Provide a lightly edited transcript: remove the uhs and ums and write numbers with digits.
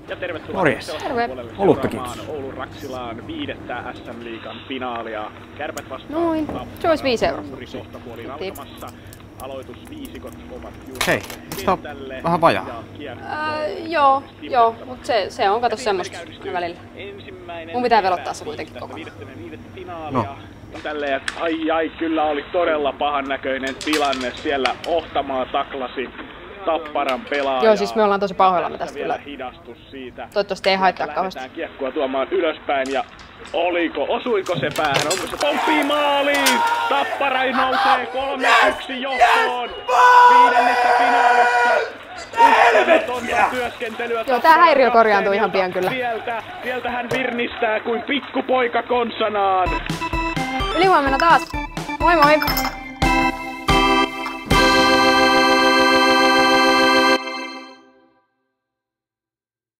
Ja tervetuloa Morjes. puolelle Olutta, seuraamaan kiitos. Oulun Raksilaan 5. SM-liigan finaalia. Kärpät vastaan. Noin. Se olisi 5 euroa. Juuri kohtapuoliin alkamassa. Aloitusviisikot ovat juuri Hei, sitä on vähän vajaa. Joo, mutta se on kato semmoista välillä. Mun pitää velottaa se kuitenkin kokonaan. No. Tälleen, ai, kyllä oli todella pahan näköinen tilanne. Siellä Ohtamaa taklasi Tapparan pelaajaa. Joo, siis me ollaan tosi pahoillamme tästä vielä kyllä. hidastus siitä. Toivottavasti ei haittaa kauheasti. Lähdetään kiekkoa tuomaan ylöspäin ja osuiko se päähän? Onko se pomppii maaliin? Tappara nousee 3-1 johtoon. 5. finaalissa. Uskomatonta työskentelyä. Joo, tää häiriö korjaantuu ihan pian kyllä. Sieltä hän virnistää kuin pikkupoika konsanaan. Ylihuomenna taas. Moi moi!